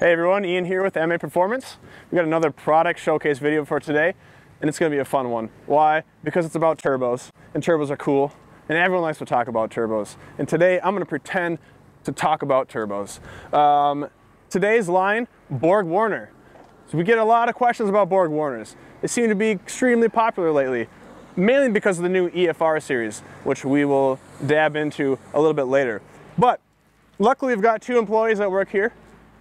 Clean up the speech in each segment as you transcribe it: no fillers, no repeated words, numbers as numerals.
Hey everyone, Ian here with MA Performance. We got another product showcase video for today, and it's going to be a fun one. Why? Because it's about turbos, and turbos are cool, and everyone likes to talk about turbos. And today I'm going to pretend to talk about turbos. Today's line, BorgWarner. So we get a lot of questions about BorgWarners. They seem to be extremely popular lately, mainly because of the new EFR series, which we will dab into a little bit later. But luckily we've got two employees that work here.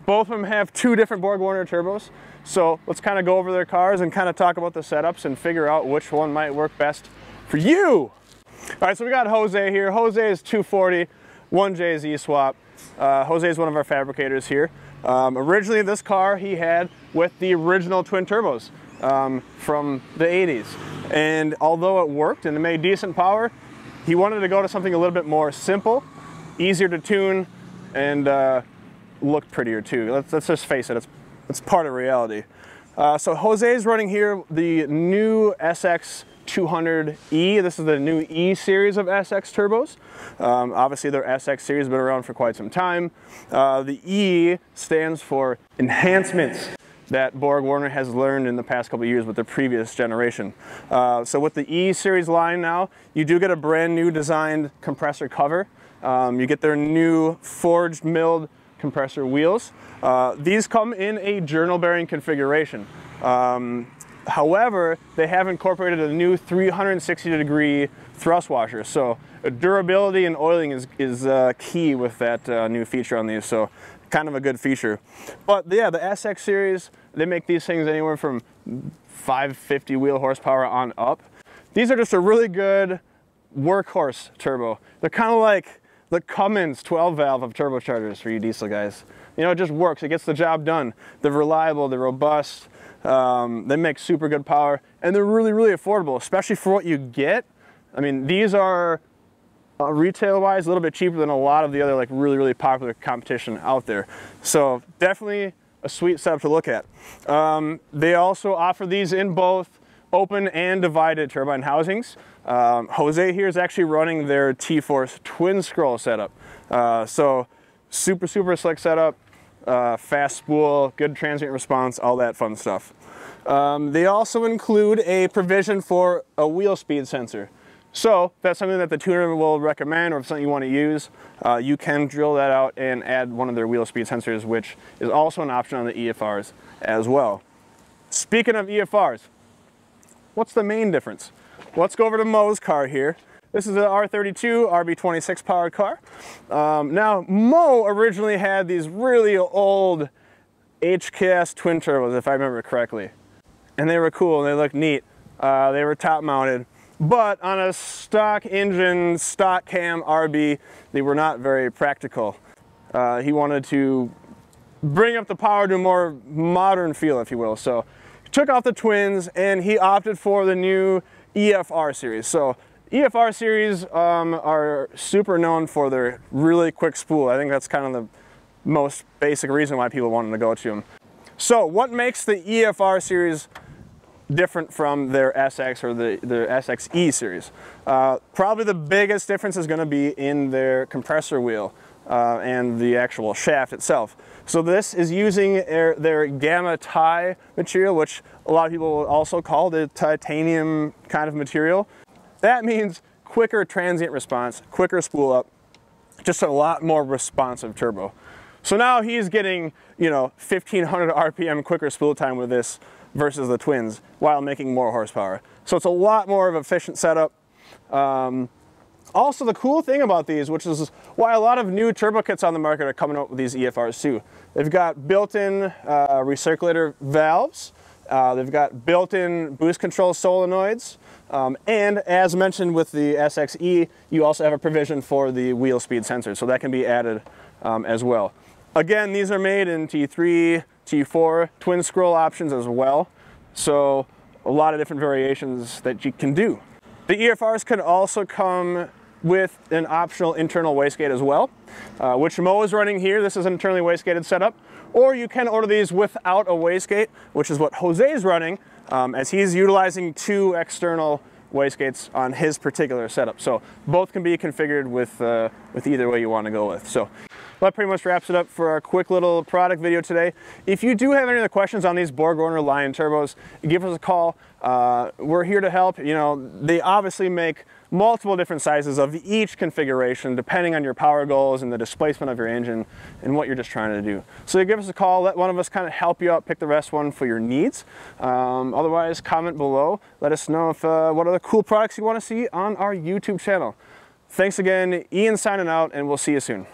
Both of them have two different BorgWarner turbos, so let's kind of go over their cars and kind of talk about the setups and figure out which one might work best for you. All right, so we got Jose here. Jose is 240, 1J is E-swap. Jose is one of our fabricators here. Originally this car he had with the original twin turbos from the 80s. And although it worked and it made decent power, he wanted to go to something a little bit more simple, easier to tune, and looked prettier too. Let's just face it, it's part of reality. So Jose is running here the new SX200E. This is the new E series of SX turbos. Obviously their SX series has been around for quite some time. The E stands for enhancements that BorgWarner has learned in the past couple of years with their previous generation. So with the E series line now, you do get a brand new designed compressor cover. You get their new forged milled compressor wheels. These come in a journal bearing configuration. However, they have incorporated a new 360-degree thrust washer. So durability and oiling is key with that new feature on these. So kind of a good feature. But yeah, the SX series, they make these things anywhere from 550 wheel horsepower on up. These are just a really good workhorse turbo. They're kind of like the Cummins 12 valve of turbochargers for you diesel guys. You know, it just works, it gets the job done. They're reliable, they're robust, they make super good power, and they're really, really affordable, especially for what you get. I mean, these are retail-wise a little bit cheaper than a lot of the other like really, really popular competition out there. So definitely a sweet setup to look at. They also offer these in both open and divided turbine housings. Jose here is actually running their T-Force twin scroll setup. So super, super slick setup, fast spool, good transient response, all that fun stuff. They also include a provision for a wheel speed sensor. So if that's something that the tuner will recommend, or if something you want to use, you can drill that out and add one of their wheel speed sensors, which is also an option on the EFRs as well. Speaking of EFRs, what's the main difference? Let's go over to Mo's car here. This is an R32 RB26 powered car. Now, Mo originally had these really old HKS twin turbos, if I remember correctly. And they were cool and they looked neat. They were top mounted. But on a stock engine, stock cam RB, they were not very practical. He wanted to bring up the power to a more modern feel, if you will. So he took off the twins and he opted for the new EFR series. So EFR series are super known for their really quick spool. I think that's kind of the most basic reason why people wanted to go to them. So what makes the EFR series different from their SX or their SXE series? Probably the biggest difference is going to be in their compressor wheel and the actual shaft itself. So this is using their Gamma Ti material, which a lot of people will also call the titanium kind of material. That means quicker transient response, quicker spool up, just a lot more responsive turbo. So now he's getting, you know, 1500 RPM quicker spool time with this versus the twins while making more horsepower. So it's a lot more of an efficient setup. Also, the cool thing about these, which is why a lot of new turbo kits on the market are coming out with these EFRs too. They've got built-in recirculator valves. They've got built-in boost control solenoids. And as mentioned with the SXE, you also have a provision for the wheel speed sensor, so that can be added as well. Again, these are made in T3, T4, twin scroll options as well. So a lot of different variations that you can do. The EFRs can also come with an optional internal wastegate as well, which Mo is running here. This is an internally wastegated setup. Or you can order these without a wastegate, which is what Jose is running, as he's utilizing two external wastegates on his particular setup. So both can be configured with either way you want to go with. So Well, that pretty much wraps it up for our quick little product video today. If you do have any other questions on these BorgWarner Lion turbos, give us a call. We're here to help. You know, they obviously make multiple different sizes of each configuration depending on your power goals and the displacement of your engine and what you're just trying to do. So give us a call, let one of us kind of help you out, pick the best one for your needs. Otherwise, comment below, let us know if what other cool products you want to see on our YouTube channel. Thanks again, Ian signing out, and we'll see you soon.